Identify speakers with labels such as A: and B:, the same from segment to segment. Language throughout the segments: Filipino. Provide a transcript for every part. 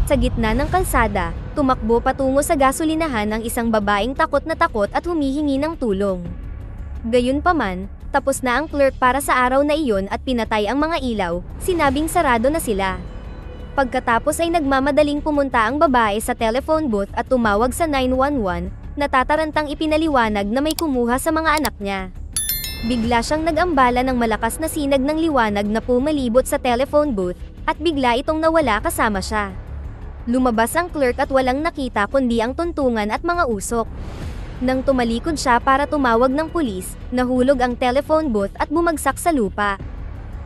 A: Sa gitna ng kalsada, tumakbo patungo sa gasolinahan ang isang babaeng takot at humihingi ng tulong. Gayunpaman, tapos na ang clerk para sa araw na iyon at pinatay ang mga ilaw, sinabing sarado na sila. Pagkatapos ay nagmamadaling pumunta ang babae sa telephone booth at tumawag sa 911, natatarantang ipinaliwanag na may kumuha sa mga anak niya. Bigla siyang nag-ambala ng malakas na sinag ng liwanag na pumalibot sa telephone booth, at bigla itong nawala kasama siya. Lumabas ang clerk at walang nakita kundi ang tuntungan at mga usok. Nang tumalikod siya para tumawag ng pulis, nahulog ang telephone booth at bumagsak sa lupa.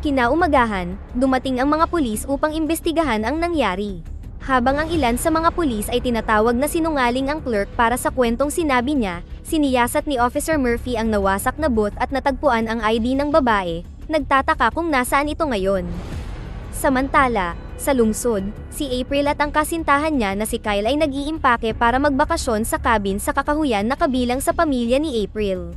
A: Kinaumagahan, dumating ang mga pulis upang imbestigahan ang nangyari. Habang ang ilan sa mga pulis ay tinatawag na sinungaling ang clerk para sa kwentong sinabi niya, siniyasat ni Officer Murphy ang nawasak na booth at natagpuan ang ID ng babae, nagtataka kung nasaan ito ngayon. Samantala, sa lungsod, si April at ang kasintahan niya na si Kyle ay nag-iimpake para magbakasyon sa cabin sa kakahuyan na kabilang sa pamilya ni April.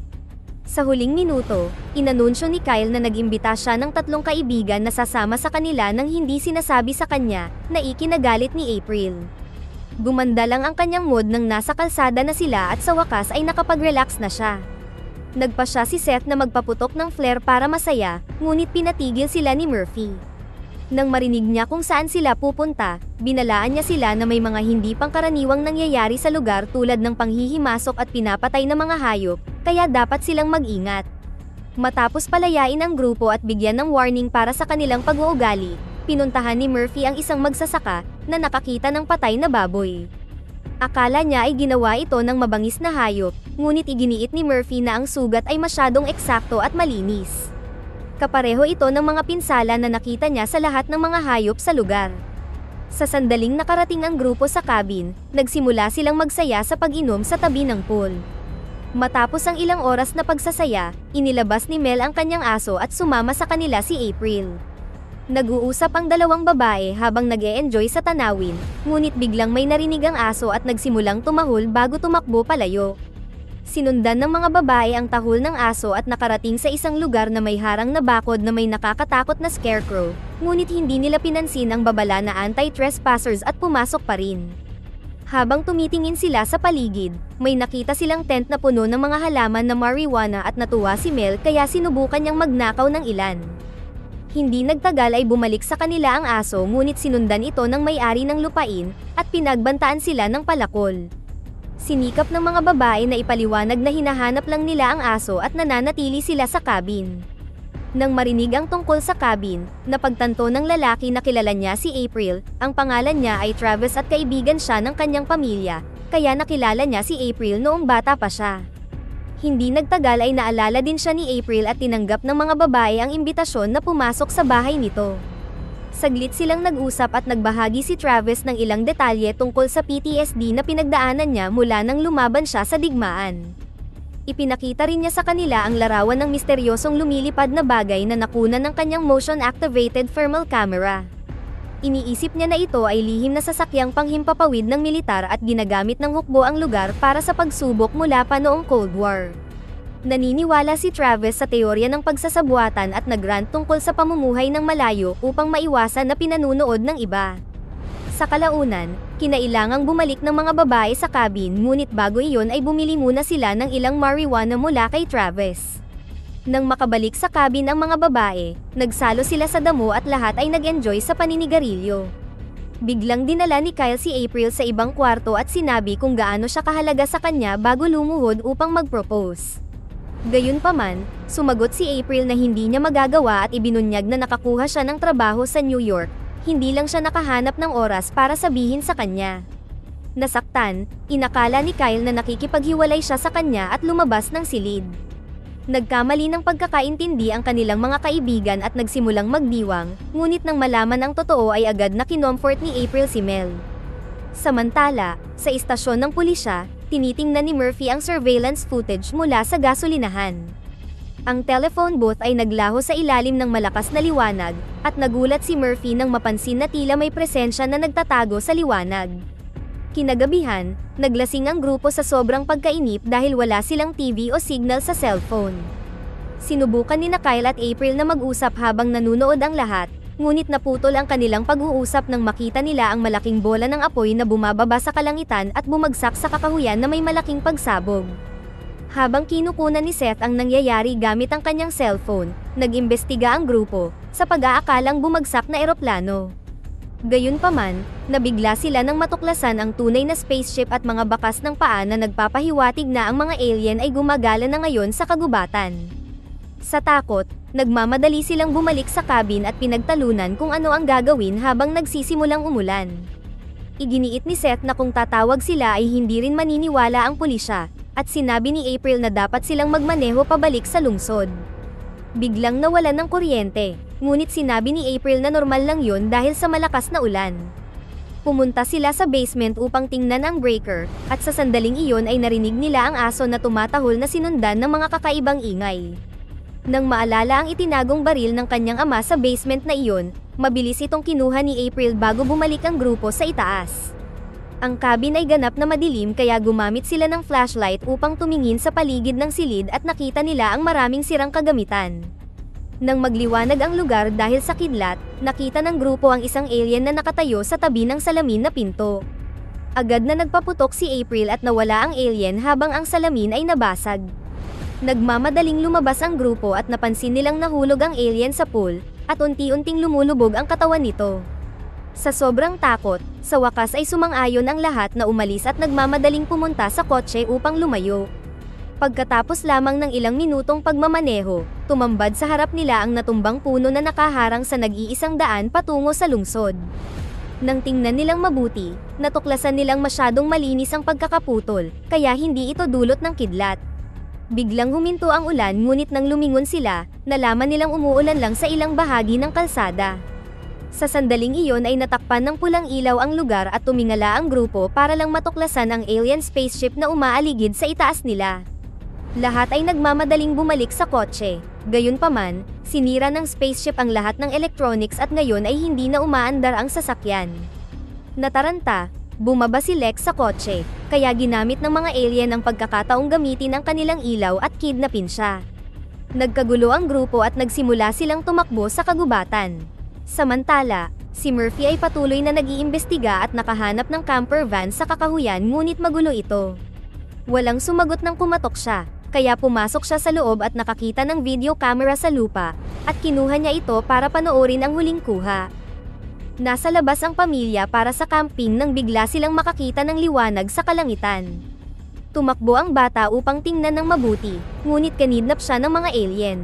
A: Sa huling minuto, inanunsyo ni Kyle na nag-imbita siya ng 3 kaibigan na sasama sa kanila nang hindi sinasabi sa kanya na ikinagalit ni April. Gumanda lang ang kanyang mood nang nasa kalsada na sila at sa wakas ay nakapag-relax na siya. Nagpa siya si Seth na magpaputok ng flare para masaya, ngunit pinatigil sila ni Murphy. Nang marinig niya kung saan sila pupunta, binalaan niya sila na may mga hindi pangkaraniwang nangyayari sa lugar tulad ng panghihimasok at pinapatay ng mga hayop, kaya dapat silang mag-ingat. Matapos palayain ang grupo at bigyan ng warning para sa kanilang pag-uugali, pinuntahan ni Murphy ang isang magsasaka na nakakita ng patay na baboy. Akala niya ay ginawa ito ng mabangis na hayop, ngunit iginiit ni Murphy na ang sugat ay masyadong eksakto at malinis. Kapareho ito ng mga pinsala na nakita niya sa lahat ng mga hayop sa lugar. Sa sandaling nakarating ang grupo sa cabin, nagsimula silang magsaya sa pag-inom sa tabi ng pool. Matapos ang ilang oras na pagsasaya, inilabas ni Mel ang kanyang aso at sumama sa kanila si April. Nag-uusap ang dalawang babae habang nag-e-enjoy sa tanawin, ngunit biglang may narinig ang aso at nagsimulang tumahol bago tumakbo palayo. Sinundan ng mga babae ang tahol ng aso at nakarating sa isang lugar na may harang na bakod na may nakakatakot na scarecrow, ngunit hindi nila pinansin ang babala na anti-trespassers at pumasok pa rin. Habang tumitingin sila sa paligid, may nakita silang tent na puno ng mga halaman na marijuana at natuwa si Mel kaya sinubukan niyang magnakaw ng ilan. Hindi nagtagal ay bumalik sa kanila ang aso ngunit sinundan ito ng may-ari ng lupain at pinagbantaan sila ng palakol. Sinikap ng mga babae na ipaliwanag na hinahanap lang nila ang aso at nananatili sila sa cabin. Nang marinig ang tungkol sa cabin, napagtanto ng lalaki na kilala niya si April, ang pangalan niya ay Travis at kaibigan siya ng kanyang pamilya, kaya nakilala niya si April noong bata pa siya. Hindi nagtagal ay naalala din siya ni April at tinanggap ng mga babae ang imbitasyon na pumasok sa bahay nito. Saglit silang nag-usap at nagbahagi si Travis ng ilang detalye tungkol sa PTSD na pinagdaanan niya mula nang lumaban siya sa digmaan. Ipinakita rin niya sa kanila ang larawan ng misteryosong lumilipad na bagay na nakunan ng kanyang motion-activated thermal camera. Iniisip niya na ito ay lihim na sasakyang panghimpapawid ng militar at ginagamit ng hukbo ang lugar para sa pagsubok mula pa noong Cold War. Naniniwala si Travis sa teorya ng pagsasabuatan at nagrant tungkol sa pamumuhay ng malayo upang maiwasan na pinanunood ng iba. Sa kalaunan, kinailangang bumalik ng mga babae sa cabin ngunit bago iyon ay bumili muna sila ng ilang marijuana mula kay Travis. Nang makabalik sa cabin ang mga babae, nagsalo sila sa damo at lahat ay nag-enjoy sa paninigarilyo. Biglang dinala ni Kyle si April sa ibang kwarto at sinabi kung gaano siya kahalaga sa kanya bago lumuhod upang mag-propose. Gayunpaman, sumagot si April na hindi niya magagawa at ibinunyag na nakakuha siya ng trabaho sa New York, hindi lang siya nakahanap ng oras para sabihin sa kanya. Nasaktan, inakala ni Kyle na nakikipaghiwalay siya sa kanya at lumabas ng silid. Nagkamali ng pagkakaintindi ang kanilang mga kaibigan at nagsimulang magdiwang, ngunit nang malaman ang totoo ay agad na kinomfort ni April si Mel. Samantala, sa istasyon ng pulisya, tinitingnan ni Murphy ang surveillance footage mula sa gasolinahan. Ang telephone booth ay naglaho sa ilalim ng malakas na liwanag, at nagulat si Murphy nang mapansin na tila may presensya na nagtatago sa liwanag. Kinagabihan, naglasing ang grupo sa sobrang pagkainip dahil wala silang TV o signal sa cellphone. Sinubukan ni Kyle at April na mag-usap habang nanunood ang lahat, ngunit naputol ang kanilang pag-uusap nang makita nila ang malaking bola ng apoy na bumababa sa kalangitan at bumagsak sa kakahuyan na may malaking pagsabog. Habang kinukunan ni Seth ang nangyayari gamit ang kanyang cellphone, nag-imbestiga ang grupo sa pag-aakalang bumagsak na eroplano. Gayunpaman, nabigla sila nang matuklasan ang tunay na spaceship at mga bakas ng paa na nagpapahiwatig na ang mga alien ay gumagala na ngayon sa kagubatan. Sa takot, nagmamadali silang bumalik sa cabin at pinagtalunan kung ano ang gagawin habang nagsisimulang umulan. Iginiit ni Seth na kung tatawag sila ay hindi rin maniniwala ang pulisya, at sinabi ni April na dapat silang magmaneho pabalik sa lungsod. Biglang nawalan ng kuryente, ngunit sinabi ni April na normal lang yun dahil sa malakas na ulan. Pumunta sila sa basement upang tingnan ang breaker, at sa sandaling iyon ay narinig nila ang aso na tumatahol na sinundan ng mga kakaibang ingay. Nang maalala ang itinagong baril ng kanyang ama sa basement na iyon, mabilis itong kinuha ni April bago bumalik ang grupo sa itaas. Ang cabin ay ganap na madilim kaya gumamit sila ng flashlight upang tumingin sa paligid ng silid at nakita nila ang maraming sirang kagamitan. Nang magliwanag ang lugar dahil sa kidlat, nakita ng grupo ang isang alien na nakatayo sa tabi ng salamin na pinto. Agad na nagpaputok si April at nawala ang alien habang ang salamin ay nabasag. Nagmamadaling lumabas ang grupo at napansin nilang nahulog ang alien sa pool, at unti-unting lumulubog ang katawan nito. Sa sobrang takot, sa wakas ay sumang-ayon ang lahat na umalis at nagmamadaling pumunta sa kotse upang lumayo. Pagkatapos lamang ng ilang minutong pagmamaneho, tumambad sa harap nila ang natumbang puno na nakaharang sa nag-iisang daan patungo sa lungsod. Nang tingnan nilang mabuti, natuklasan nilang masyadong malinis ang pagkakaputol, kaya hindi ito dulot ng kidlat. Biglang huminto ang ulan ngunit nang lumingon sila, nalaman nilang umuulan lang sa ilang bahagi ng kalsada. Sa sandaling iyon ay natakpan ng pulang ilaw ang lugar at tumingala ang grupo para lang matuklasan ang alien spaceship na umaaligid sa itaas nila. Lahat ay nagmamadaling bumalik sa kotse. Gayunpaman, sinira ng spaceship ang lahat ng electronics at ngayon ay hindi na umaandar ang sasakyan. Nataranta, bumaba si Lex sa kotse, kaya ginamit ng mga alien ang pagkakataong gamitin ang kanilang ilaw at kidnapin siya. Nagkagulo ang grupo at nagsimula silang tumakbo sa kagubatan. Samantala, si Murphy ay patuloy na nag-iimbestiga at nakahanap ng camper van sa kakahuyan ngunit magulo ito. Walang sumagot nang pumatok siya, kaya pumasok siya sa loob at nakakita ng video camera sa lupa, at kinuha niya ito para panoorin ang huling kuha. Nasa labas ang pamilya para sa camping nang bigla silang makakita ng liwanag sa kalangitan. Tumakbo ang bata upang tingnan ng mabuti, ngunit kanidnap siya ng mga alien.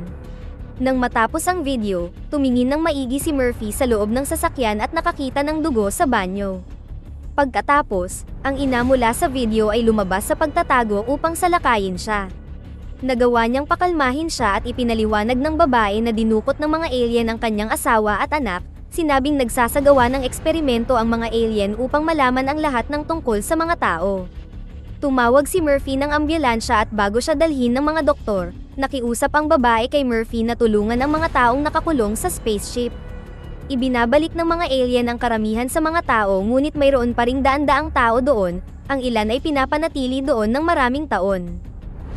A: Nang matapos ang video, tumingin ng maigi si Murphy sa loob ng sasakyan at nakakita ng dugo sa banyo. Pagkatapos, ang ina mula sa video ay lumabas sa pagtatago upang salakayin siya. Nagawa niyang pakalmahin siya at ipinaliwanag ng babae na dinukot ng mga alien ang kanyang asawa at anak, sinabing nagsasagawa ng eksperimento ang mga alien upang malaman ang lahat ng tungkol sa mga tao. Tumawag si Murphy ng ambulansya at bago siya dalhin ng mga doktor, nakiusap ang babae kay Murphy na tulungan ang mga taong nakakulong sa spaceship. Ibinabalik ng mga alien ang karamihan sa mga tao ngunit mayroon pa ring daan-daang tao doon, ang ilan ay pinapanatili doon ng maraming taon.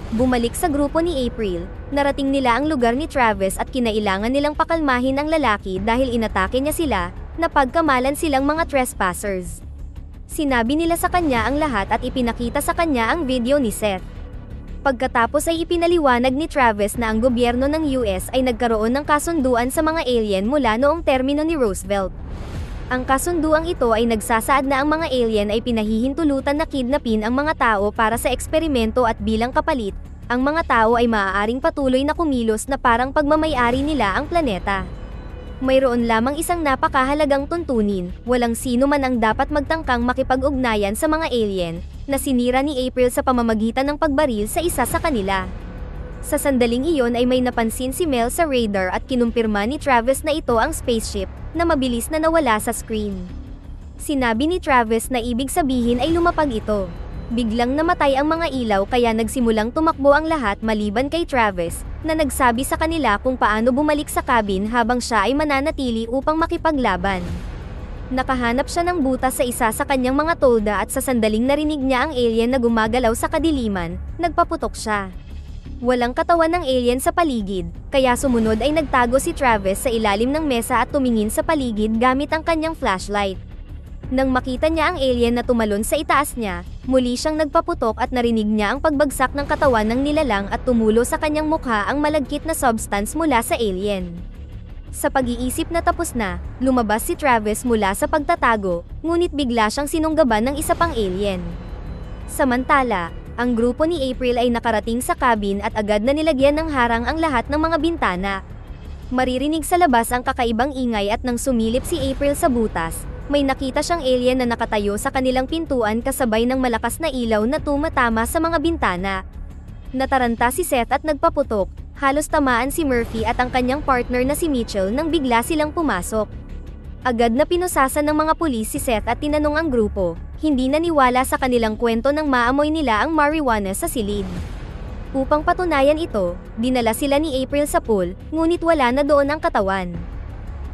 A: Bumalik sa grupo ni April, narating nila ang lugar ni Travis at kinailangan nilang pakalmahin ang lalaki dahil inatake niya sila, napagkamalan silang mga trespassers. Sinabi nila sa kanya ang lahat at ipinakita sa kanya ang video ni Seth. Pagkatapos ay ipinaliwanag ni Travis na ang gobyerno ng US ay nagkaroon ng kasunduan sa mga alien mula noong termino ni Roosevelt. Ang kasunduang ito ay nagsasaad na ang mga alien ay pinahihintulutan na kidnapin ang mga tao para sa eksperimento at bilang kapalit, ang mga tao ay maaaring patuloy na kumilos na parang pagmamay-ari nila ang planeta. Mayroon lamang isang napakahalagang tuntunin, walang sino man ang dapat magtangkang makipag-ugnayan sa mga alien, na sinira ni April sa pamamagitan ng pagbaril sa isa sa kanila. Sa sandaling iyon ay may napansin si Mel sa radar at kinumpirma ni Travis na ito ang spaceship, na mabilis na nawala sa screen. Sinabi ni Travis na ibig sabihin ay lumapag ito. Biglang namatay ang mga ilaw kaya nagsimulang tumakbo ang lahat maliban kay Travis, na nagsabi sa kanila kung paano bumalik sa cabin habang siya ay mananatili upang makipaglaban. Nakahanap siya ng butas sa isa sa kanyang mga tolda at sa sandaling narinig niya ang alien na gumagalaw sa kadiliman, nagpaputok siya. Walang katawan ng alien sa paligid, kaya sumunod ay nagtago si Travis sa ilalim ng mesa at tumingin sa paligid gamit ang kanyang flashlight. Nang makita niya ang alien na tumalon sa itaas niya, muli siyang nagpaputok at narinig niya ang pagbagsak ng katawan ng nilalang at tumulo sa kanyang mukha ang malagkit na substance mula sa alien. Sa pag-iisip na tapos na, lumabas si Travis mula sa pagtatago, ngunit bigla siyang sinunggaban ng isa pang alien. Samantala, ang grupo ni April ay nakarating sa cabin at agad na nilagyan ng harang ang lahat ng mga bintana. Maririnig sa labas ang kakaibang ingay at nang sumilip si April sa butas, may nakita siyang alien na nakatayo sa kanilang pintuan kasabay ng malakas na ilaw na tumatama sa mga bintana. Nataranta si Seth at nagpaputok, halos tamaan si Murphy at ang kanyang partner na si Mitchell nang bigla silang pumasok. Agad na pinusasan ng mga pulis si Seth at tinanong ang grupo, hindi naniwala sa kanilang kwento nang maamoy nila ang marijuana sa silid. Upang patunayan ito, dinala sila ni April sa pool, ngunit wala na doon ang katawan.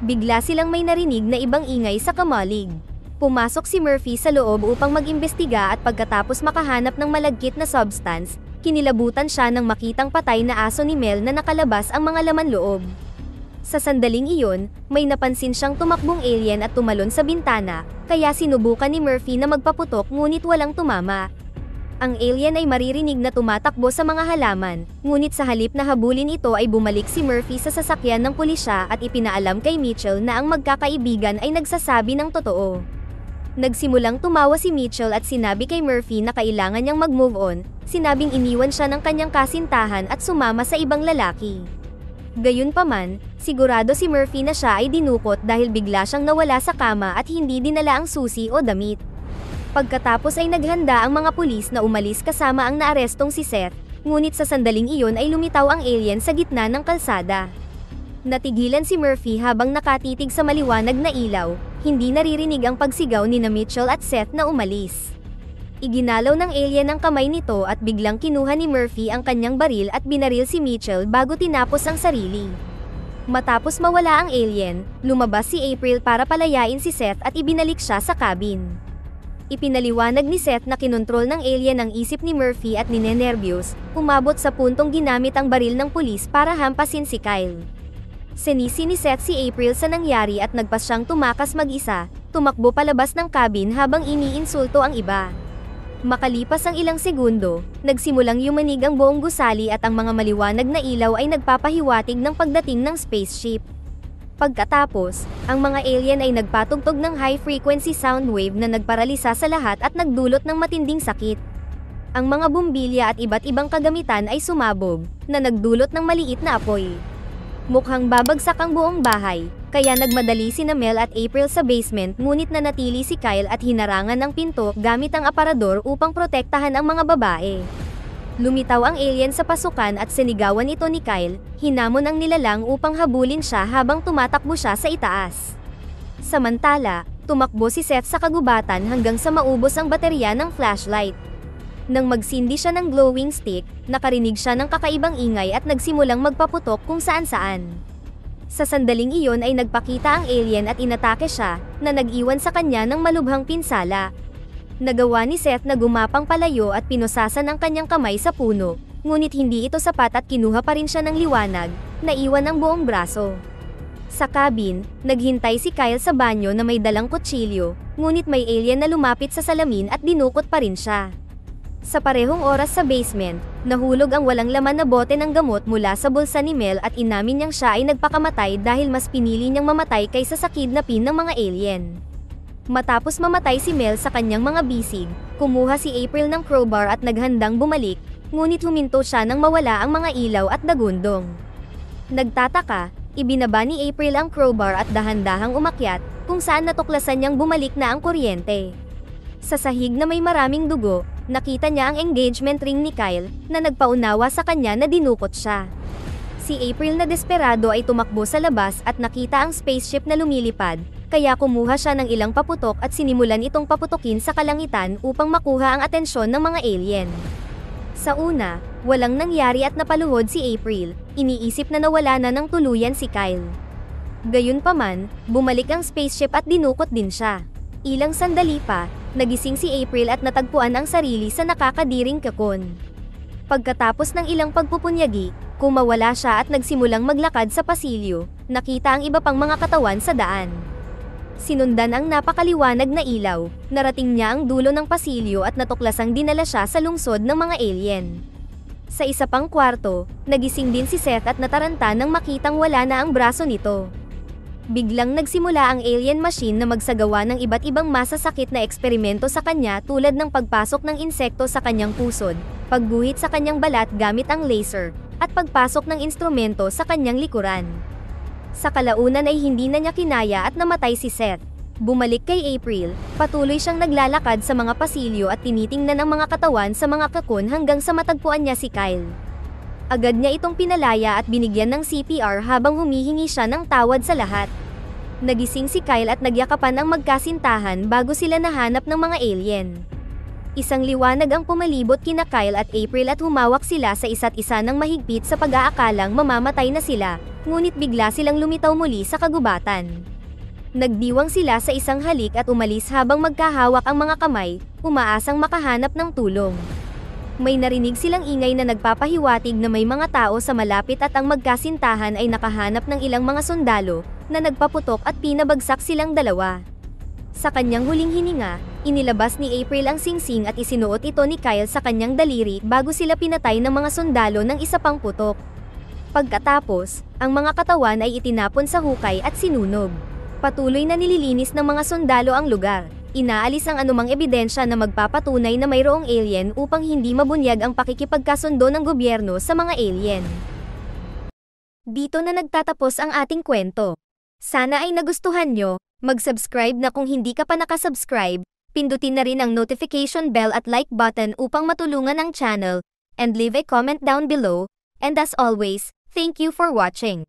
A: Bigla silang may narinig na ibang ingay sa kamalig. Pumasok si Murphy sa loob upang mag-imbestiga at pagkatapos makahanap ng malagkit na substance, kinilabutan siya nang makitang patay na aso ni Mel na nakalabas ang mga laman loob. Sa sandaling iyon, may napansin siyang tumakbong alien at tumalon sa bintana, kaya sinubukan ni Murphy na magpaputok ngunit walang tumama. Ang alien ay maririnig na tumatakbo sa mga halaman, ngunit sa halip na habulin ito ay bumalik si Murphy sa sasakyan ng pulisya at ipinaalam kay Mitchell na ang magkakaibigan ay nagsasabi ng totoo. Nagsimulang tumawa si Mitchell at sinabi kay Murphy na kailangan niyang mag-move on, sinabing iniwan siya ng kanyang kasintahan at sumama sa ibang lalaki. Gayunpaman, sigurado si Murphy na siya ay dinukot dahil bigla siyang nawala sa kama at hindi dinala ang susi o damit. Pagkatapos ay naghanda ang mga pulis na umalis kasama ang naarestong si Seth, ngunit sa sandaling iyon ay lumitaw ang alien sa gitna ng kalsada. Natigilan si Murphy habang nakatitig sa maliwanag na ilaw, hindi naririnig ang pagsigaw ni Mitchell at Seth na umalis. Iginalaw ng alien ang kamay nito at biglang kinuha ni Murphy ang kanyang baril at binaril si Mitchell bago tinapos ang sarili. Matapos mawala ang alien, lumabas si April para palayain si Seth at ibinalik siya sa cabin. Ipinaliwanag ni Seth na kinontrol ng alien ang isip ni Murphy at ninenervyos, umabot sa puntong ginamit ang baril ng pulis para hampasin si Kyle. Sinisi ni Seth si April sa nangyari at nagpas siyang tumakas mag-isa, tumakbo palabas ng cabin habang iniinsulto ang iba. Makalipas ang ilang segundo, nagsimulang yumanig ang buong gusali at ang mga maliwanag na ilaw ay nagpapahiwatig ng pagdating ng spaceship. Pagkatapos, ang mga alien ay nagpatugtog ng high-frequency sound wave na nagparalisa sa lahat at nagdulot ng matinding sakit. Ang mga bumbilya at iba't ibang kagamitan ay sumabog, na nagdulot ng maliit na apoy. Mukhang babagsak ang buong bahay, kaya nagmadali sina Mel at April sa basement ngunit nanatili si Kyle at hinarangan ang pinto gamit ang aparador upang protektahan ang mga babae. Lumitaw ang alien sa pasukan at sinigawan ito ni Kyle, hinamon ang nilalang upang habulin siya habang tumatakbo siya sa itaas. Samantala, tumakbo si Seth sa kagubatan hanggang sa maubos ang baterya ng flashlight. Nang magsindi siya ng glowing stick, nakarinig siya ng kakaibang ingay at nagsimulang magpaputok kung saan-saan. Sa sandaling iyon ay nagpakita ang alien at inatake siya, na nag-iwan sa kanya ng malubhang pinsala. Nagawa ni Seth na gumapang palayo at pinusasan ang kanyang kamay sa puno, ngunit hindi ito sapat at kinuha pa rin siya ng liwanag, naiwan ang buong braso. Sa cabin, naghintay si Kyle sa banyo na may dalang kutsilyo, ngunit may alien na lumapit sa salamin at dinukot pa rin siya. Sa parehong oras sa basement, nahulog ang walang laman na bote ng gamot mula sa bulsa ni Mel at inamin niyang siya ay nagpakamatay dahil mas pinili niyang mamatay kaysa sa kidnapin ng mga alien. Matapos mamatay si Mel sa kanyang mga bisig, kumuha si April ng crowbar at naghandang bumalik, ngunit huminto siya nang mawala ang mga ilaw at dagundong. Nagtataka, ibinaba ni April ang crowbar at dahan-dahang umakyat, kung saan natuklasan niyang bumalik na ang kuryente. Sa sahig na may maraming dugo, nakita niya ang engagement ring ni Kyle, na nagpaunawa sa kanya na dinukot siya. Si April na desperado ay tumakbo sa labas at nakita ang spaceship na lumilipad, kaya kumuha siya ng ilang paputok at sinimulan itong paputokin sa kalangitan upang makuha ang atensyon ng mga alien. Sa una, walang nangyari at napaluhod si April, iniisip na nawala na ng tuluyan si Kyle. Gayunpaman, bumalik ang spaceship at dinukot din siya. Ilang sandali pa, nagising si April at natagpuan ang sarili sa nakakadiring kakon. Pagkatapos ng ilang pagpupunyagi, kumawala siya at nagsimulang maglakad sa pasilyo, nakita ang iba pang mga katawan sa daan. Sinundan ang napakaliwanag na ilaw, narating niya ang dulo ng pasilyo at natuklasang dinala siya sa lungsod ng mga alien. Sa isa pang kwarto, nagising din si Seth at nataranta nang makitang wala na ang braso nito. Biglang nagsimula ang alien machine na magsagawa ng iba't ibang masasakit na eksperimento sa kanya tulad ng pagpasok ng insekto sa kanyang pusod, pagguhit sa kanyang balat gamit ang laser, at pagpasok ng instrumento sa kanyang likuran. Sa kalaunan ay hindi na niya kinaya at namatay si Seth. Bumalik kay April, patuloy siyang naglalakad sa mga pasilyo at tinitingnan ang mga katawan sa mga kakon hanggang sa matagpuan niya si Kyle. Agad niya itong pinalaya at binigyan ng CPR habang humihingi siya ng tawad sa lahat. Nagising si Kyle at nagyakapan ang magkasintahan bago sila nahanap ng mga alien. Isang liwanag ang pumalibot kina Kyle at April at humawak sila sa isa't isa ng mahigpit sa pag-aakalang mamamatay na sila, ngunit bigla silang lumitaw muli sa kagubatan. Nagdiwang sila sa isang halik at umalis habang magkahawak ang mga kamay, umaasang makahanap ng tulong. May narinig silang ingay na nagpapahiwatig na may mga tao sa malapit at ang magkasintahan ay nakahanap ng ilang mga sundalo, na nagpaputok at pinabagsak silang dalawa. Sa kanyang huling hininga, inilabas ni April ang singsing at isinuot ito ni Kyle sa kanyang daliri bago sila pinatay ng mga sundalo ng isa pang putok. Pagkatapos, ang mga katawan ay itinapon sa hukay at sinunog. Patuloy na nililinis ng mga sundalo ang lugar. Inaalis ang anumang ebidensya na magpapatunay na mayroong alien upang hindi mabunyag ang pakikipagkasundo ng gobyerno sa mga alien. Dito na nagtatapos ang ating kwento. Sana ay nagustuhan nyo. Mag-subscribe na kung hindi ka pa nakasubscribe, pindutin na rin ang notification bell at like button upang matulungan ang channel, and leave a comment down below, and as always, thank you for watching.